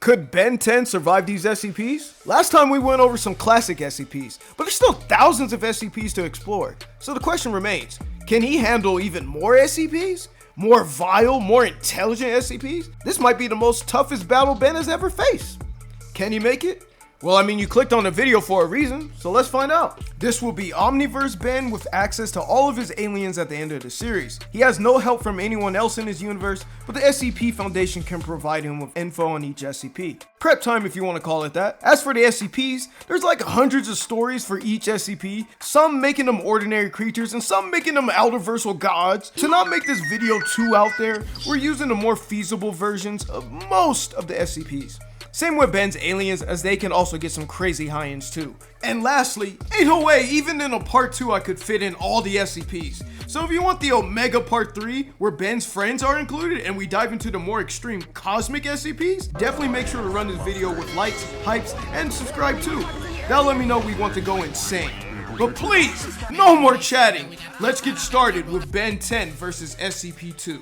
Could Ben 10 survive these SCPs? Last time we went over some classic SCPs, but there's still thousands of SCPs to explore. So the question remains, can he handle even more SCPs? More vile, more intelligent SCPs? This might be the most toughest battle Ben has ever faced. Can he make it? Well, I mean, you clicked on the video for a reason, so let's find out. This will be Omniverse Ben with access to all of his aliens at the end of the series. He has no help from anyone else in his universe, but the SCP Foundation can provide him with info on each SCP. Prep time if you want to call it that. As for the SCPs, there's like hundreds of stories for each SCP, some making them ordinary creatures and some making them outerversal gods. To not make this video too out there, we're using the more feasible versions of most of the SCPs. Same with Ben's aliens, as they can also get some crazy high-ends too. And lastly, ain't no way, even in a part 2 I could fit in all the SCPs. So if you want the Omega Part 3, where Ben's friends are included and we dive into the more extreme cosmic SCPs, definitely make sure to run this video with likes, hypes, and subscribe too. That'll let me know we want to go insane. But please, no more chatting. Let's get started with Ben 10 versus SCP-2.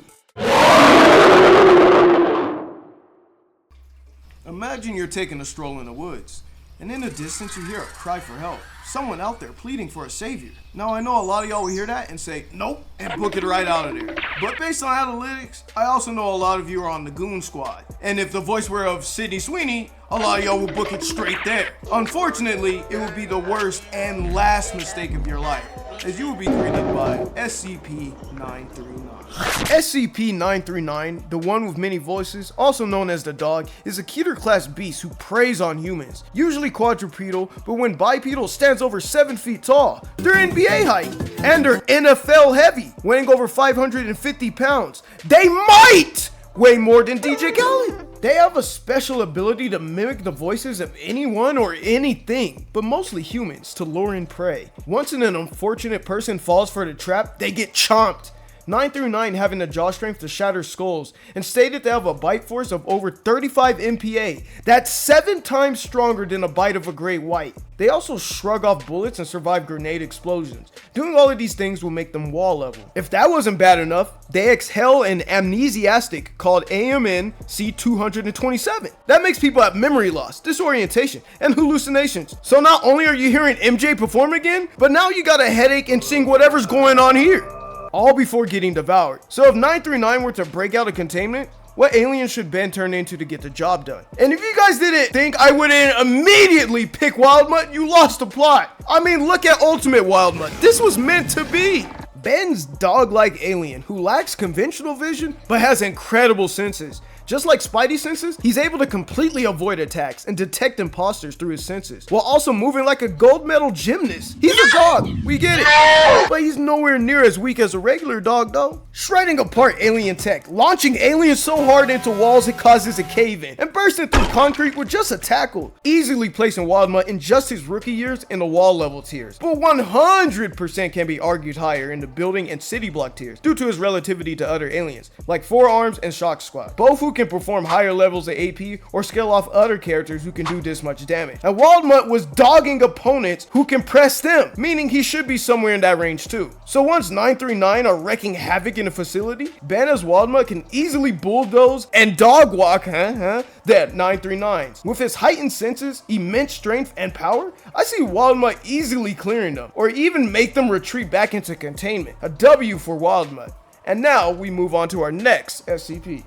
Imagine you're taking a stroll in the woods, and in the distance you hear a cry for help. Someone out there pleading for a savior. Now I know a lot of y'all will hear that and say, nope, and book it right out of there. But based on analytics, I also know a lot of you are on the Goon Squad. And if the voice were of Sydney Sweeney, a lot of y'all will book it straight there. Unfortunately, it would be the worst and last mistake of your life, as you will be greeted by SCP-939. SCP-939, the one with many voices, also known as the Dog, is a Keter class beast who preys on humans, usually quadrupedal, but when bipedal stands over 7 feet tall. They're NBA height, and they're NFL heavy, weighing over 550 pounds. They might weigh more than DJ Khaled. They have a special ability to mimic the voices of anyone or anything, but mostly humans, to lure in prey. Once an unfortunate person falls for the trap, they get chomped. 939 having the jaw strength to shatter skulls, and stated they have a bite force of over 35 MPa. That's 7 times stronger than a bite of a great white. They also shrug off bullets and survive grenade explosions. Doing all of these things will make them wall level. If that wasn't bad enough, they exhale an amnesiastic called AMN C227. That makes people have memory loss, disorientation, and hallucinations. So not only are you hearing MJ perform again, but now you got a headache and seeing whatever's going on here. All before getting devoured. So if 939 were to break out of containment, what alien should Ben turn into to get the job done? And if you guys didn't think I wouldn't immediately pick Wild Mutt, you lost the plot. I mean, look at Ultimate Wild Mutt. This was meant to be. Ben's dog-like alien who lacks conventional vision but has incredible senses. Just like Spidey senses, he's able to completely avoid attacks and detect imposters through his senses, while also moving like a gold medal gymnast. He's a dog, we get it, but he's nowhere near as weak as a regular dog though. Shredding apart alien tech, launching aliens so hard into walls it causes a cave in, and bursting through concrete with just a tackle, easily placing Wild Mutt in just his rookie years in the wall level tiers, but 100% can be argued higher in the building and city block tiers due to his relativity to other aliens, like Four Arms and Shock Squad, both who can perform higher levels of AP or scale off other characters who can do this much damage. And Wild Mutt was dogging opponents who can press them, meaning he should be somewhere in that range too. So once 939 are wreaking havoc in a facility, Ben as Wild Mutt can easily bulldoze and dog walk that 939s. With his heightened senses, immense strength, and power, I see Wild Mutt easily clearing them, or even make them retreat back into containment. A W for Wild Mutt. And now we move on to our next SCP.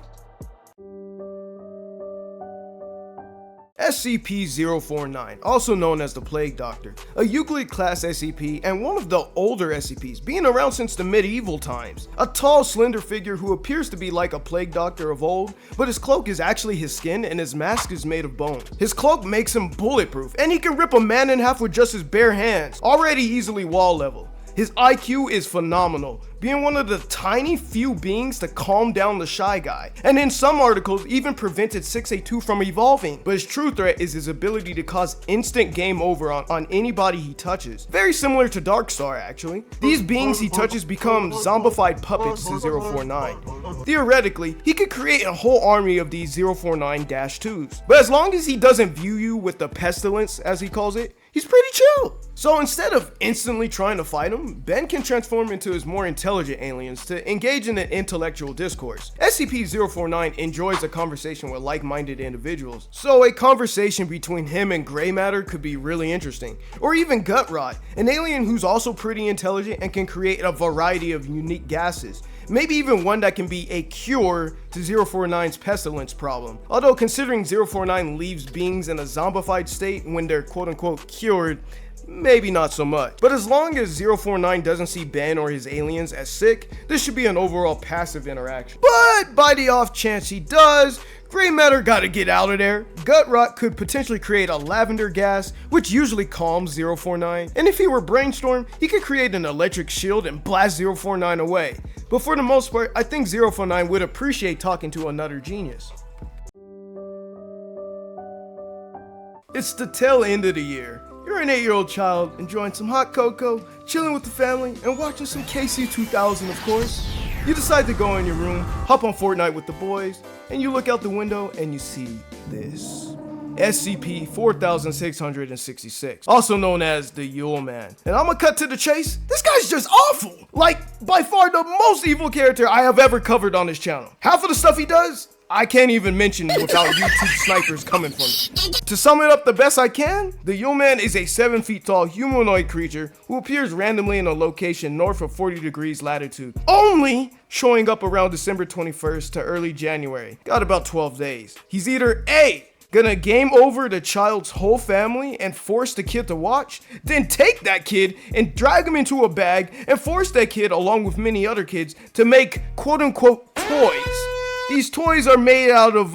SCP-049, also known as the Plague Doctor, a Euclid class SCP and one of the older SCPs, being around since the medieval times. A tall, slender figure who appears to be like a Plague Doctor of old, but his cloak is actually his skin and his mask is made of bone. His cloak makes him bulletproof, and he can rip a man in half with just his bare hands, already easily wall level. His IQ is phenomenal, being one of the tiny few beings to calm down the shy guy, and in some articles even prevented 682 from evolving. But his true threat is his ability to cause instant game over on anybody he touches. Very similar to Darkstar actually. These beings he touches become zombified puppets to 049. Theoretically, he could create a whole army of these 049-2s. But as long as he doesn't view you with the pestilence, as he calls it, he's pretty chill. So instead of instantly trying to fight him, Ben can transform into his more intelligent aliens to engage in an intellectual discourse. SCP-049 enjoys a conversation with like-minded individuals, so a conversation between him and gray matter could be really interesting. Or even Gut Rot, an alien who's also pretty intelligent and can create a variety of unique gases. Maybe even one that can be a cure to 049's pestilence problem. Although considering 049 leaves beings in a zombified state when they're quote-unquote cured, maybe not so much. But as long as 049 doesn't see Ben or his aliens as sick, this should be an overall passive interaction. But by the off chance he does, gray matter gotta get out of there. Gut Rot could potentially create a lavender gas, which usually calms 049. And if he were Brainstorm, he could create an electric shield and blast 049 away. But for the most part, I think 049 would appreciate talking to another genius. It's the tail end of the year. You're an 8-year-old child enjoying some hot cocoa, chilling with the family, and watching some KC2000 of course. You decide to go in your room, hop on Fortnite with the boys, and you look out the window and you see this. SCP-4666, also known as the Yule Man. And I'm gonna cut to the chase. This guy's just awful! Like, by far the most evil character I have ever covered on this channel. Half of the stuff he does, I can't even mention without YouTube snipers coming for me. To sum it up the best I can, the Yule Man is a 7 feet tall humanoid creature who appears randomly in a location north of 40 degrees latitude, only showing up around December 21st to early January. Got about 12 days. He's either A, gonna game over the child's whole family and force the kid to watch, then take that kid and drag him into a bag and force that kid along with many other kids to make quote-unquote toys. These toys are made out of,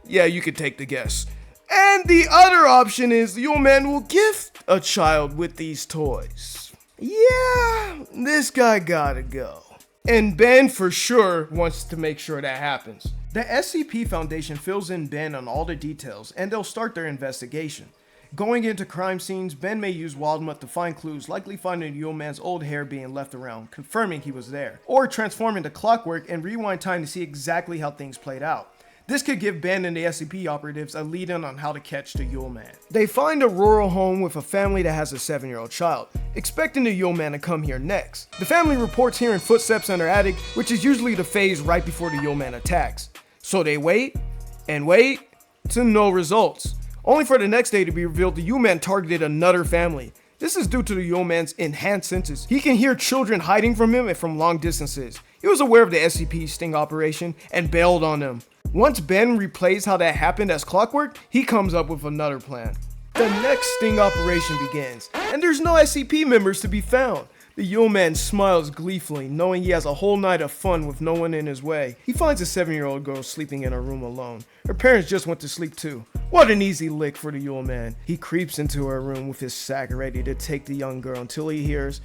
yeah, you could take the guess. And the other option is the Yule Man will gift a child with these toys. Yeah, this guy gotta go. And Ben for sure wants to make sure that happens. The SCP Foundation fills in Ben on all the details and they'll start their investigation. Going into crime scenes, Ben may use Wildmutt to find clues, likely finding Yule Man's old hair being left around, confirming he was there. Or transform into clockwork and rewind time to see exactly how things played out. This could give Ben and the SCP operatives a lead-in on how to catch the Yule Man. They find a rural home with a family that has a 7-year-old child, expecting the Yule Man to come here next. The family reports hearing footsteps in their attic, which is usually the phase right before the Yule Man attacks. So they wait, and wait, to no results. Only for the next day to be revealed the Yule Man targeted another family. This is due to the Yule Man's enhanced senses. He can hear children hiding from him and from long distances. He was aware of the SCP sting operation and bailed on them. Once Ben replays how that happened as clockwork, he comes up with another plan. The next sting operation begins, and there's no SCP members to be found. The Yule Man smiles gleefully, knowing he has a whole night of fun with no one in his way. He finds a 7-year-old girl sleeping in her room alone. Her parents just went to sleep too. What an easy lick for the Yule Man. He creeps into her room with his sack ready to take the young girl until he hears,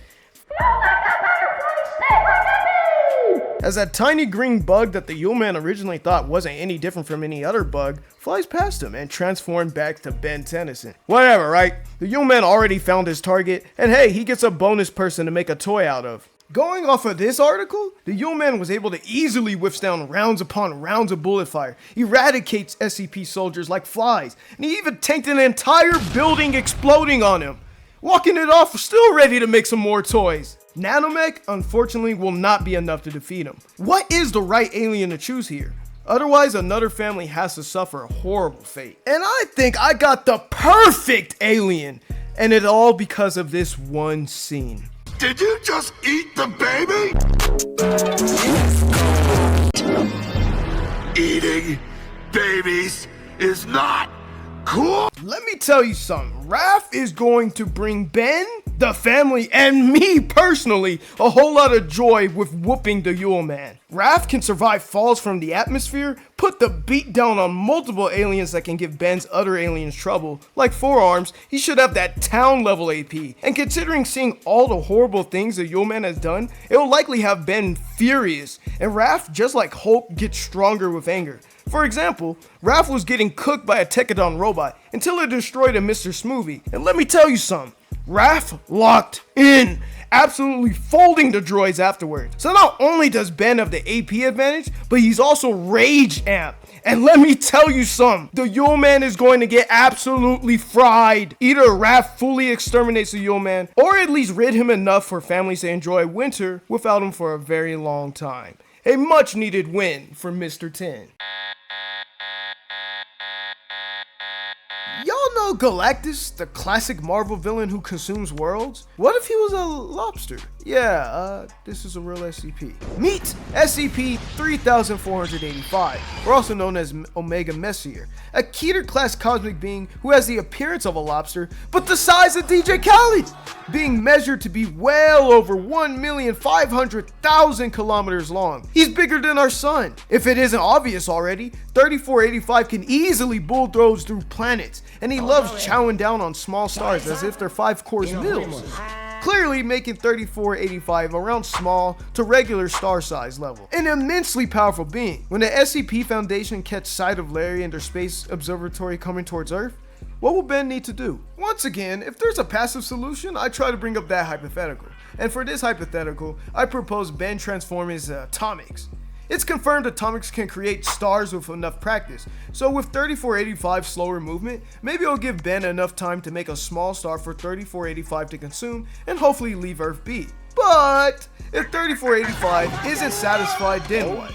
as that tiny green bug that the Yule Man originally thought wasn't any different from any other bug flies past him and transforms back to Ben Tennyson. Whatever, right? The Yule Man already found his target, and hey, he gets a bonus person to make a toy out of. Going off of this article, the Yule Man was able to easily withstand rounds upon rounds of bullet fire, eradicates SCP soldiers like flies, and he even tanked an entire building exploding on him. Walking it off, still ready to make some more toys. Nanomech, unfortunately, will not be enough to defeat him. What is the right alien to choose here? Otherwise, another family has to suffer a horrible fate. And I think I got the perfect alien, and it all because of this one scene. Did you just eat the baby? Eating babies is not cool. Let me tell you something. Raph is going to bring Ben, the family, and me personally a whole lot of joy with whooping the Yule Man. Raph can survive falls from the atmosphere, put the beat down on multiple aliens that can give Ben's other aliens trouble. Like Forearms, he should have that town level AP. And considering seeing all the horrible things the Yule Man has done, it will likely have Ben furious. And Raph, just like Hulk, gets stronger with anger. For example, Raph was getting cooked by a Tekadon robot until it destroyed a Mr. Smoothie. And let me tell you something, Raph locked in. absolutely folding the droids afterward. So not only does Ben have the AP advantage, but he's also rage amp. And let me tell you something, the Yule Man is going to get absolutely fried. Either Raph fully exterminates the Yule Man, or at least rid him enough for families to enjoy winter without him for a very long time. A much needed win for Mr. 10. Y'all know Galactus, the classic Marvel villain who consumes worlds? What if he was a lobster? Yeah, this is a real SCP. Meet SCP-3485, or also known as Omega Messier, a Keter class cosmic being who has the appearance of a lobster, but the size of DJ Khaled, being measured to be well over 1,500,000 kilometers long. He's bigger than our sun. If it isn't obvious already, 3485 can easily bulldoze through planets, and he loves chowing down on small stars as if they're 5-course meals. Clearly making 3485 around small to regular star size level. An immensely powerful being. When the SCP Foundation catch sight of Larry and their space observatory coming towards Earth, what will Ben need to do? Once again, if there's a passive solution, I try to bring up that hypothetical. And for this hypothetical, I propose Ben transform his atomics. It's confirmed atomics can create stars with enough practice, so with 3485's slower movement, maybe it'll give Ben enough time to make a small star for 3485 to consume and hopefully leave Earth be. But if 3485 isn't satisfied, then what?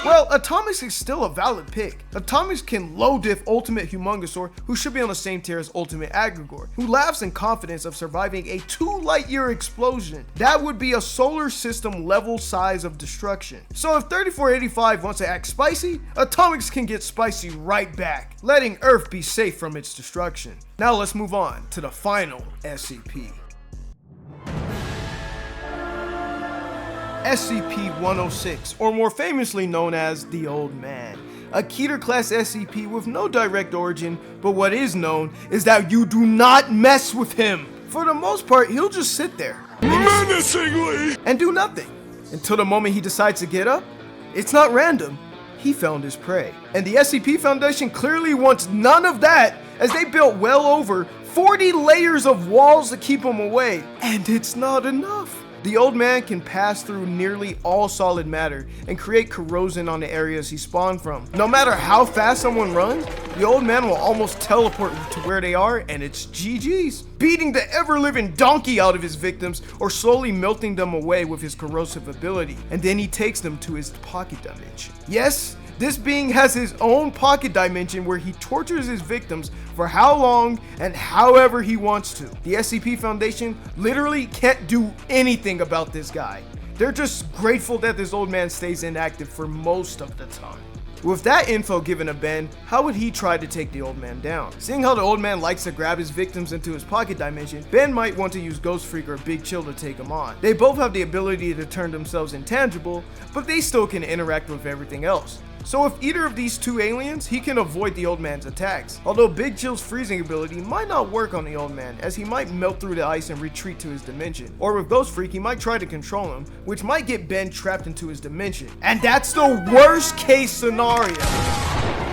Well, Atomics is still a valid pick. Atomics can low diff Ultimate Humongosaur, who should be on the same tier as Ultimate Agrigor, who laughs in confidence of surviving a 2 light-year explosion. That would be a solar system level size of destruction. So if 3485 wants to act spicy, Atomics can get spicy right back, letting Earth be safe from its destruction. Now let's move on to the final SCP. SCP-106, or more famously known as the Old Man. A Keter class SCP with no direct origin, but what is known is that you do not mess with him. For the most part, he'll just sit there Menacingly! and do nothing until the moment he decides to get up. It's not random. He found his prey. And the SCP Foundation clearly wants none of that, as they built well over 40 layers of walls to keep him away. And it's not enough. The Old Man can pass through nearly all solid matter and create corrosion on the areas he spawned from. No matter how fast someone runs, the Old Man will almost teleport to where they are, and it's GG's. Beating the ever-living donkey out of his victims or slowly melting them away with his corrosive ability. And then he takes them to his pocket dimension. Yes, this being has his own pocket dimension where he tortures his victims for how long and however he wants to. The SCP Foundation literally can't do anything about this guy. They're just grateful that this Old Man stays inactive for most of the time. With that info given to Ben, how would he try to take the Old Man down? Seeing how the Old Man likes to grab his victims into his pocket dimension, Ben might want to use Ghost Freak or Big Chill to take him on. They both have the ability to turn themselves intangible, but they still can interact with everything else. So if either of these two aliens, he can avoid the Old Man's attacks. Although Big Chill's freezing ability might not work on the Old Man, as he might melt through the ice and retreat to his dimension. Or with Ghost Freak, he might try to control him, which might get Ben trapped into his dimension. And that's the worst case scenario,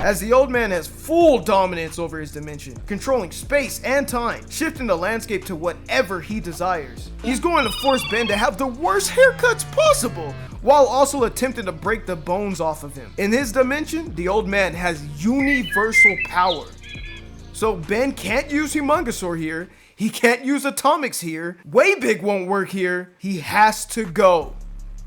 as the Old Man has full dominance over his dimension, controlling space and time, shifting the landscape to whatever he desires. He's going to force Ben to have the worst haircuts possible, while also attempting to break the bones off of him. In his dimension, the Old Man has universal power. So Ben can't use Humongosaur here, he can't use Atomics here, Way Big won't work here, he has to go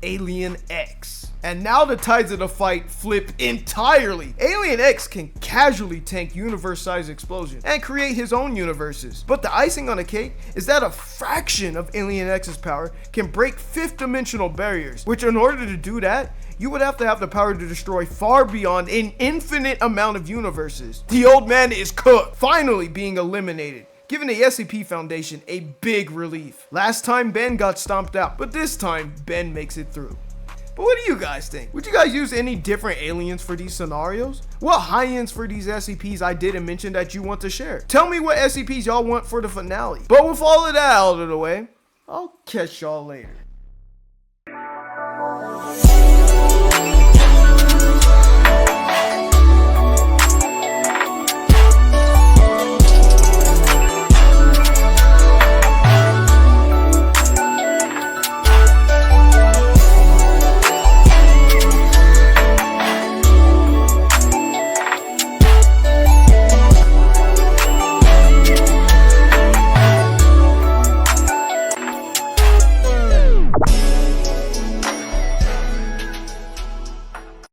Alien X. And now the tides of the fight flip entirely. Alien X can casually tank universe-sized explosions and create his own universes. But the icing on the cake is that a fraction of Alien X's power can break 5th dimensional barriers, which in order to do that, you would have to have the power to destroy far beyond an infinite amount of universes. The Old Man is cooked, finally being eliminated, giving the SCP Foundation a big relief. Last time Ben got stomped out, but this time Ben makes it through. But what do you guys think? Would you guys use any different aliens for these scenarios? What high-ends for these SCPs I didn't mention that you want to share? Tell me what SCPs y'all want for the finale. But with all of that out of the way, I'll catch y'all later.